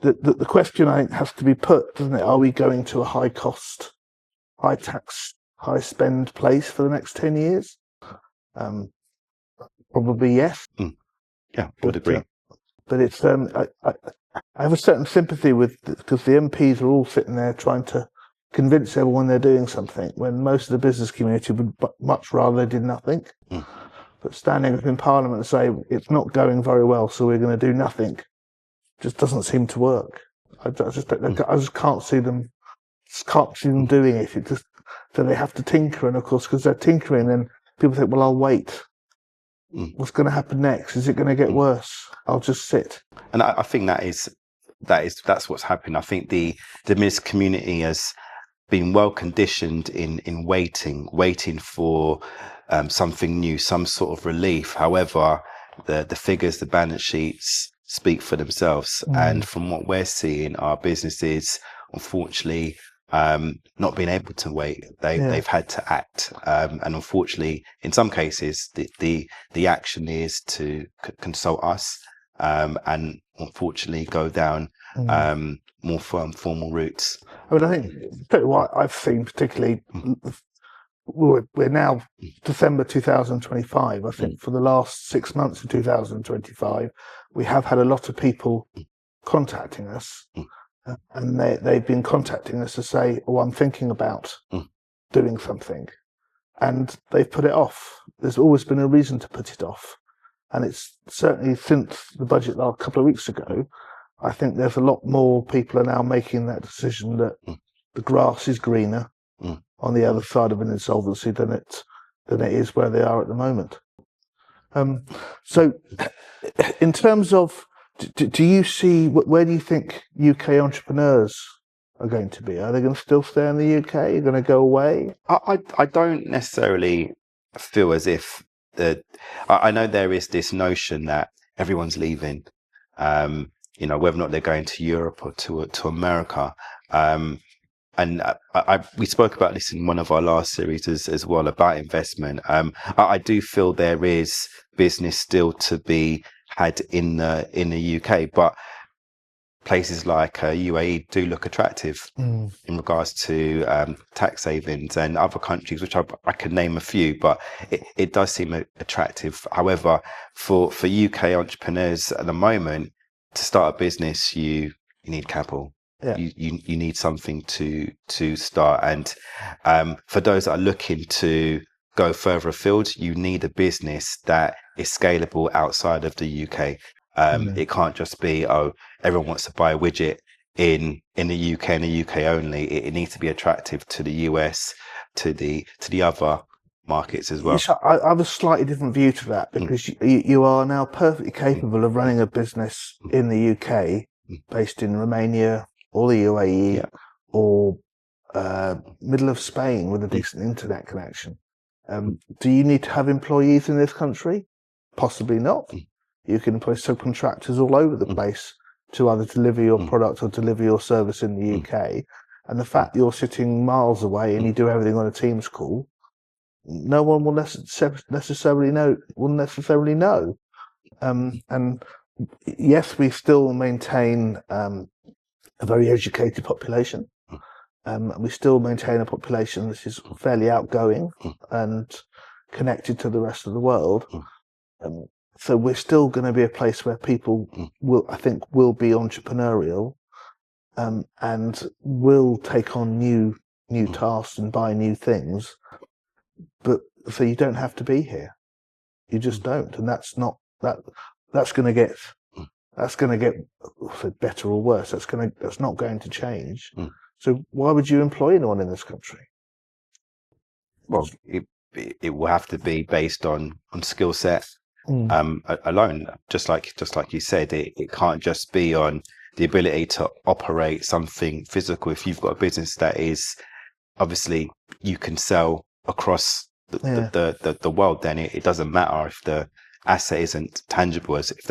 the question I think has to be put, doesn't it? Are we going to a high cost, high tax, high spend place for the next 10 years? Probably yes. Yeah, I would agree. But it's I have a certain sympathy with, because the MPs are all sitting there trying to convince everyone they're doing something, when most of the business community would much rather they did nothing. But standing up in Parliament and say it's not going very well, so we're going to do nothing, just doesn't seem to work. I just can't see them. Can't see them doing it. It just, so they have to tinker, and of course, because they're tinkering, then people think, well, I'll wait. What's going to happen next? Is it going to get worse? I'll just sit. And I think that's what's happened. I think the minister community has been well conditioned in waiting for something new, some sort of relief. However, the figures, the balance sheets speak for themselves. And from what we're seeing, our businesses, unfortunately, not being able to wait, they've had to act, and unfortunately, in some cases, the action is to consult us, and unfortunately go down more formal routes. I mean, I think what I've seen particularly, we're now December 2025. I think for the last 6 months of 2025, we have had a lot of people contacting us. And they've been contacting us to say, oh, I'm thinking about doing something. And they've put it off. There's always been a reason to put it off. And it's certainly since the budget a couple of weeks ago, I think there's a lot more people are now making that decision that the grass is greener on the other side of an insolvency than it is where they are at the moment. So in terms of, do you see, where do you think UK entrepreneurs are going to be? Are they going to still stay in the UK? Are they going to go away? I don't necessarily feel as if I know there is this notion that everyone's leaving, whether or not they're going to Europe or to America. And we spoke about this in one of our last series as well about investment. I do feel there is business still to be had in the UK, but places like UAE do look attractive in regards to tax havens, and other countries, which I could name a few, but it does seem attractive. However, for UK entrepreneurs at the moment, to start a business, you need capital. Yeah. You need something to start, and for those that are looking to go further afield, you need a business that is scalable outside of the UK. It can't just be, everyone wants to buy a widget in the UK and the UK only. It needs to be attractive to the US, to the other markets as well. I have a slightly different view to that, because you are now perfectly capable of running a business in the UK based in Romania or the UAE or middle of Spain with a decent internet connection. Do you need to have employees in this country? Possibly not. You can employ subcontractors all over the place to either deliver your product or deliver your service in the UK. And the fact that you're sitting miles away and you do everything on a Teams call, no one will necessarily know. And yes, we still maintain a very educated population. We still maintain a population that is fairly outgoing and connected to the rest of the world. So we're still going to be a place where people will be entrepreneurial, and will take on new tasks and buy new things. But so you don't have to be here. You just don't, and that's going to get better or worse. That's not going to change. So why would you employ anyone in this country? Well, it will have to be based on skill set alone. Just like you said, it can't just be on the ability to operate something physical. If you've got a business that is obviously you can sell across the world, then it doesn't matter if the asset isn't tangible. As if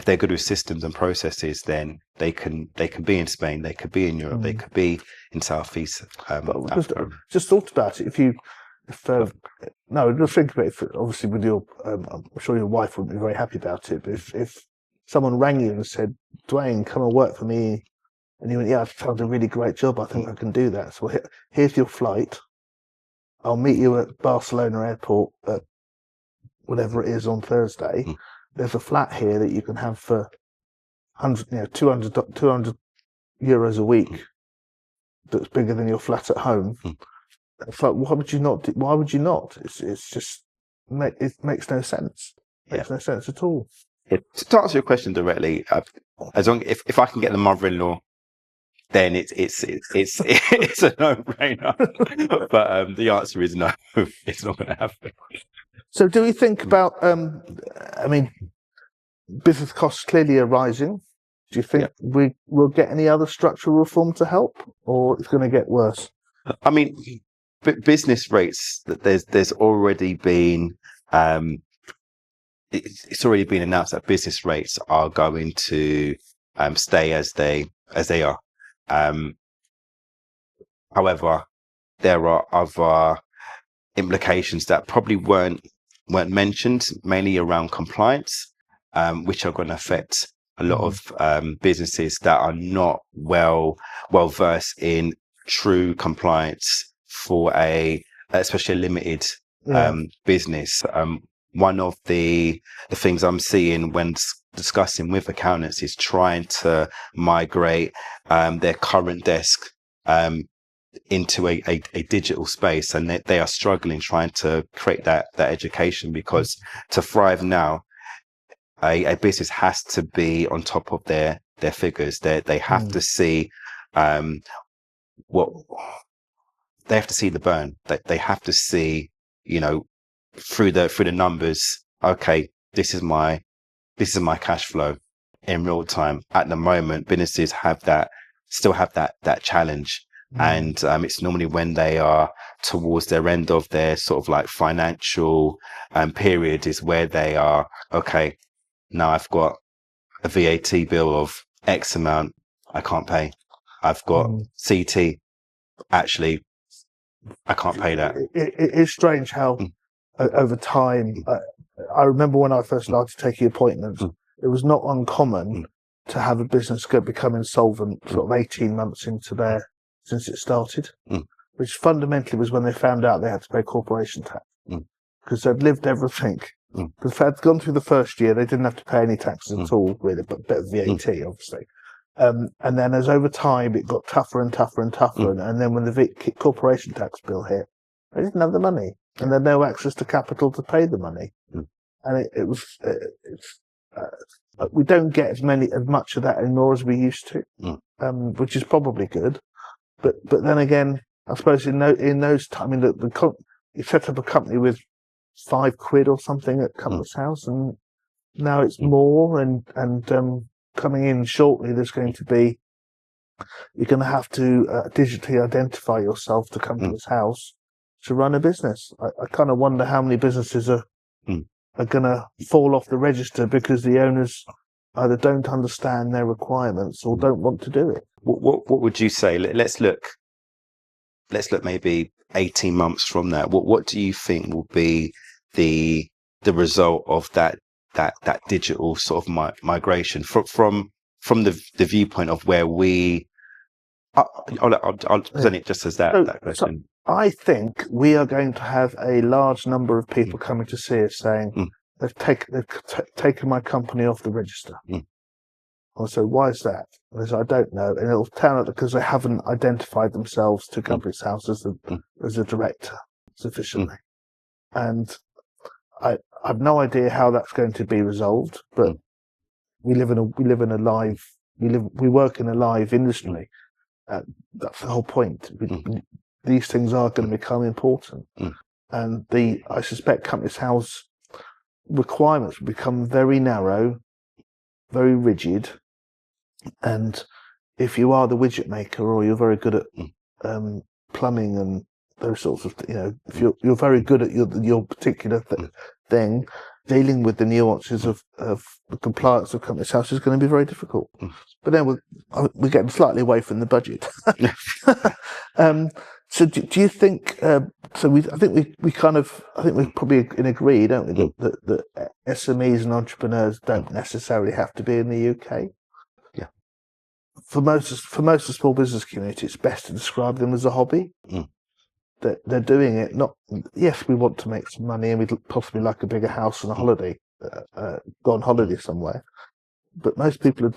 they're good with systems and processes, then they can be in Spain, they could be in Europe, they could be in Southeast Africa. Just thought about it. Just think about it. Obviously, with your, I'm sure your wife wouldn't be very happy about it. But if someone rang you and said, Dwayne, come and work for me. And you went, yeah, I found a really great job. I think I can do that. So here's your flight. I'll meet you at Barcelona airport at whatever it is on Thursday. There's a flat here that you can have for 200 euros a week. That's bigger than your flat at home. It's like, why would you not? Why would you not? It's just it makes no sense. Makes no sense at all. To answer your question directly, as long if I can get the mother-in-law, then it's a no-brainer. But the answer is no. It's not going to happen. So, do we think about? I mean, business costs clearly are rising. Do you think we will get any other structural reform to help, or it's going to get worse? I mean, business rates. There's already been. It's already been announced that business rates are going to stay as they are. However, there are other implications that probably weren't mentioned, mainly around compliance, which are going to affect a lot of businesses that are not well versed in true compliance for especially a limited business. One of the things I'm seeing when discussing with accountants is trying to migrate their current desk into a digital space, and they are struggling trying to create that education, because to thrive now, a business has to be on top of their figures. They have to see what they have to see the burn. They have to see, through the numbers. Okay, this is my cash flow in real time. At the moment, businesses still have that challenge. And it's normally when they are towards their end of their sort of like financial period is where they are, okay, now I've got a VAT bill of X amount I can't pay. I've got CT, actually, I can't pay that. It is strange how over time, I remember when I first started taking appointments, it was not uncommon to have a business become insolvent sort of 18 months since it started, which fundamentally was when they found out they had to pay corporation tax, because they'd lived everything. Because if they'd gone through the first year, they didn't have to pay any taxes at all, really, but a bit of VAT, obviously. And then as over time, it got tougher and tougher and tougher. And then when the corporation tax bill hit, they didn't have the money, and they had no access to capital to pay the money. And we don't get as much of that anymore as we used to, which is probably good. But then again, I suppose in those times, I mean, you set up a company with £5 or something at Compass House, and now it's more. And coming in shortly, you're going to have to digitally identify yourself to Compass House to run a business. I kind of wonder how many businesses are going to fall off the register because the owners either don't understand their requirements or don't want to do it. What would you say? Let's look maybe 18 months from that. What do you think will be the result of that digital sort of migration from the viewpoint of where we? I'll present it just as that question. So I think we are going to have a large number of people coming to see us saying they've taken my company off the register. I said, why is that? And I said, I don't know. And it'll turn out because they haven't identified themselves to Compass House as a director sufficiently. And I have no idea how that's going to be resolved, but we work in a live industry. That's the whole point. These things are going to become important. And I suspect Compass House requirements will become very narrow, very rigid. And if you are the widget maker, or you're very good at plumbing and those sorts of, if you're very good at your particular thing, dealing with the nuances of the compliance of Compass House is going to be very difficult. But then we're getting slightly away from the budget. So do you think? I think we probably agreed, don't we, that SMEs and entrepreneurs don't necessarily have to be in the UK. Yeah. For most of the small business community, it's best to describe them as a hobby. That they're doing it not. Yes, we want to make some money, and we'd possibly like a bigger house and a holiday, go on holiday somewhere. But most people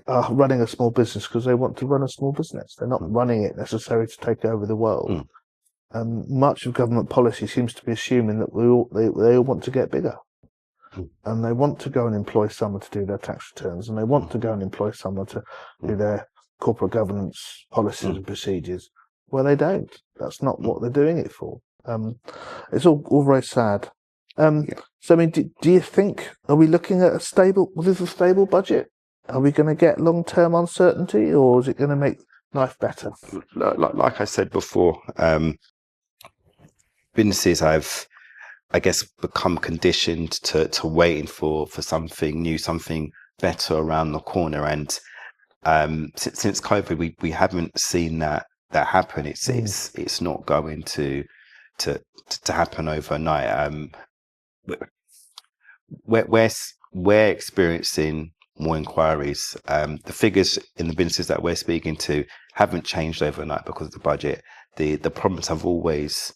are running a small business because they want to run a small business. They're not running it necessarily to take over the world. Much of government policy seems to be assuming that they all want to get bigger. And they want to go and employ someone to do their tax returns, and they want to go and employ someone to do their corporate governance policies and procedures. Well, they don't. That's not what they're doing it for. It's all very sad. So, I mean, do you think, are we looking at a stable budget? Are we going to get long-term uncertainty, or is it going to make life better? Like I said before, businesses have, I guess, become conditioned to waiting for something new, something better around the corner. And since COVID, we haven't seen that happen. It's not going to happen overnight. We're experiencing more inquiries. The figures in the businesses that we're speaking to haven't changed overnight because of the budget. The problems have always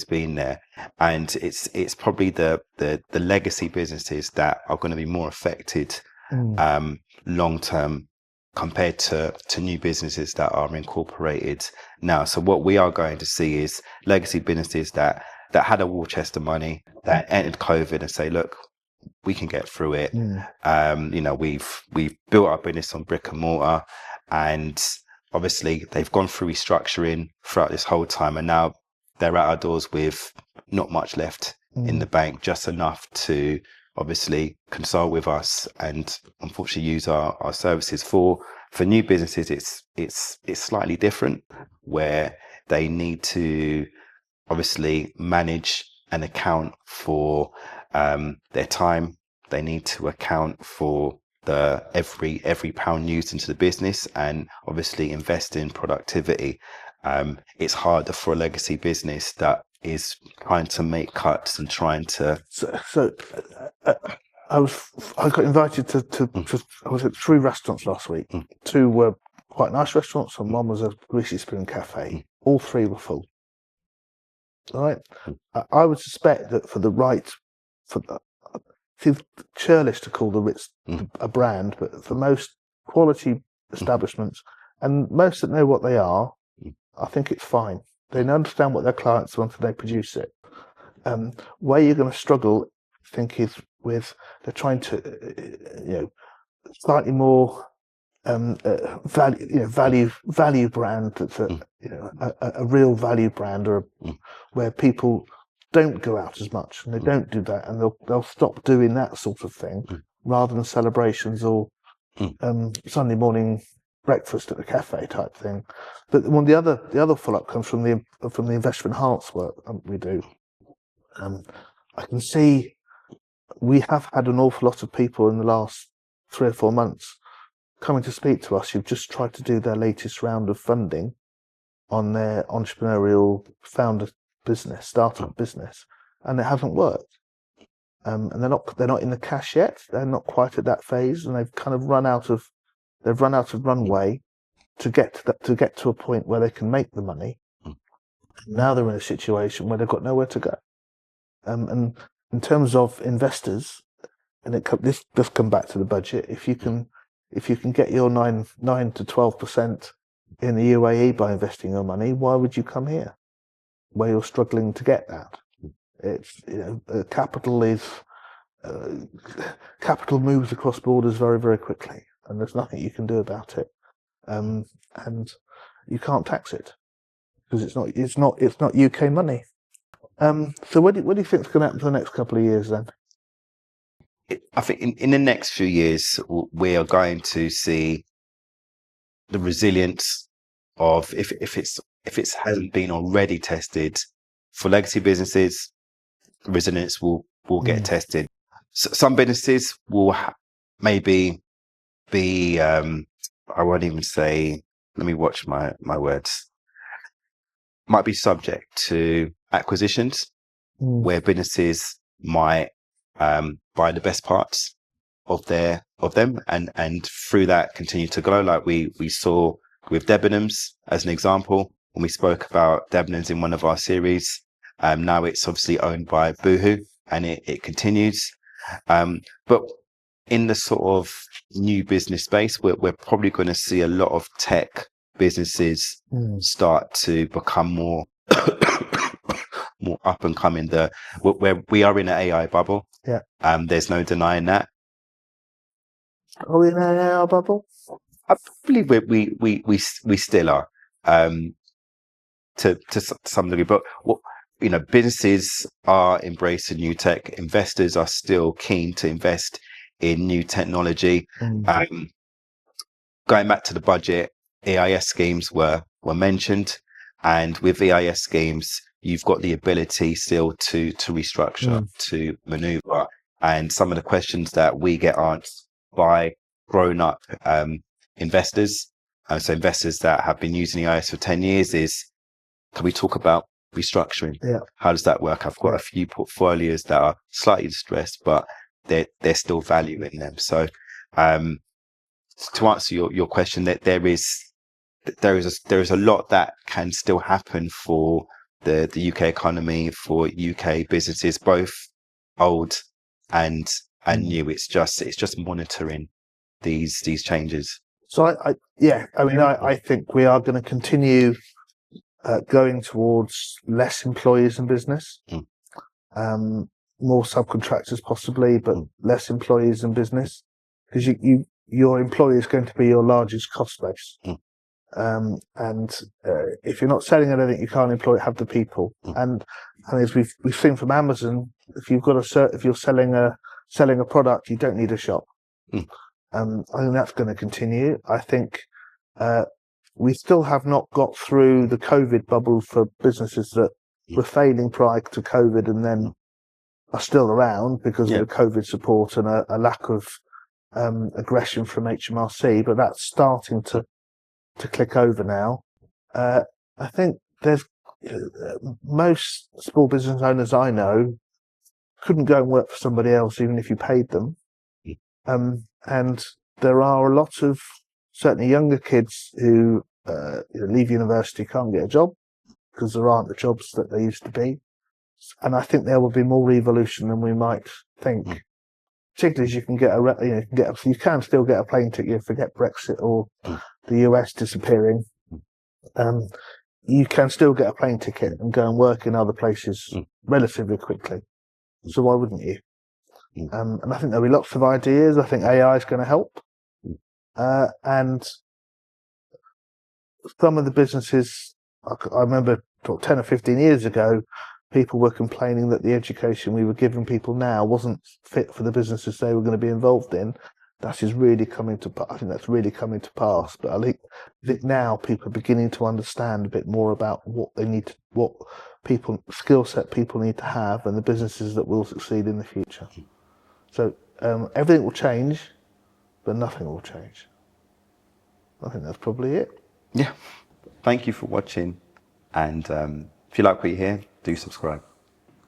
been there, and it's probably the legacy businesses that are going to be more affected long term compared to new businesses that are incorporated now. So what we are going to see is legacy businesses that had a war chest of money, that entered COVID and say, look, we can get through it. We've built our business on brick and mortar, and obviously they've gone through restructuring throughout this whole time, and now they're at our doors with not much left in the bank, just enough to obviously consult with us and unfortunately use our services. For new businesses, it's slightly different, where they need to obviously manage and account for their time. They need to account for the every pound used into the business, and obviously invest in productivity. It's harder for a legacy business that is trying to make cuts and trying to. I got invited to I was at 3 restaurants last week. 2 were quite nice restaurants, and 1 was a Greasy Spoon cafe. All 3 were full. All right. I would suspect that it's churlish to call the Ritz a brand, but for most quality establishments, and most that know what they are, I think it's fine. They understand what their clients want and they produce it. Where you're going to struggle, I think, is with they're trying to, slightly more value brand. That's a real value brand, or where people don't go out as much and they don't do that, and they'll stop doing that sort of thing rather than celebrations or Sunday morning breakfast at the cafe type thing. But the other follow-up comes from the investment enhanced work we do. I can see we have had an awful lot of people in the last 3 or 4 months coming to speak to us who've just tried to do their latest round of funding on their entrepreneurial founder business, startup business, and it hasn't worked. And they're not in the cash yet. They're not quite at that phase, and they've kind of run out of runway to get to a point where they can make the money. Now they're in a situation where they've got nowhere to go. And in terms of investors, and this does come back to the budget. If you can get your 9 to 12% in the UAE by investing your money, why would you come here, where you're struggling to get that? It's capital moves across borders very, very quickly, and there's nothing you can do about it. And you can't tax it because it's not UK money. So what do you think is going to happen for the next couple of years then? I think in the next few years, we are going to see the resilience of, if it hasn't been already tested for legacy businesses, resilience will get tested. So some businesses will maybe be, I won't even say, let me watch my words. might be subject to acquisitions, where businesses might buy the best parts of them and through that continue to grow, like we saw with Debenhams as an example when we spoke about Debenhams in one of our series. Now it's obviously owned by Boohoo, and it continues. But in the sort of new business space, we're probably going to see a lot of tech businesses start to become more more up and coming. Where we are in an AI bubble. Yeah. There's no denying that. Are we in an AI bubble? I believe we still are, to some degree. But businesses are embracing new tech. Investors are still keen to invest in new technology. Going back to the budget, EIS schemes were mentioned, and with EIS schemes, you've got the ability still to restructure, to maneuver. And some of the questions that we get asked by grown-up investors, so investors that have been using EIS for 10 years, is, can we talk about restructuring? Yeah. How does that work? I've got a few portfolios that are slightly distressed, but there's still value in them. So to answer your question, that there is a lot that can still happen for the UK economy, for UK businesses, both old and new. It's just monitoring these changes. So I think we are going to continue going towards less employees in business, more subcontractors possibly, but less employees in business, because your employee is going to be your largest cost base. And if you're not selling anything, you can't have the people. And as we've seen from Amazon, if you're selling a product, you don't need a shop. I think that's going to continue. I think we still have not got through the COVID bubble for businesses that were failing prior to COVID and then are still around because of the COVID support and a lack of aggression from HMRC. But that's starting to click over now. I think there's most small business owners I know couldn't go and work for somebody else even if you paid them. And there are a lot of certainly younger kids who leave university, can't get a job because there aren't the jobs that there used to be. And I think there will be more revolution than we might think. Particularly as you can still get a plane ticket, forget Brexit or the US disappearing. You can still get a plane ticket and go and work in other places relatively quickly. So why wouldn't you? And I think there'll be lots of ideas. I think AI is going to help. And some of the businesses, I remember 10 or 15 years ago, people were complaining that the education we were giving people now wasn't fit for the businesses they were going to be involved in. I think that's really coming to pass. But I think now people are beginning to understand a bit more about what skill set people need to have, and the businesses that will succeed in the future. So everything will change, but nothing will change. I think that's probably it. Yeah. Thank you for watching. And if you like what you hear, do subscribe.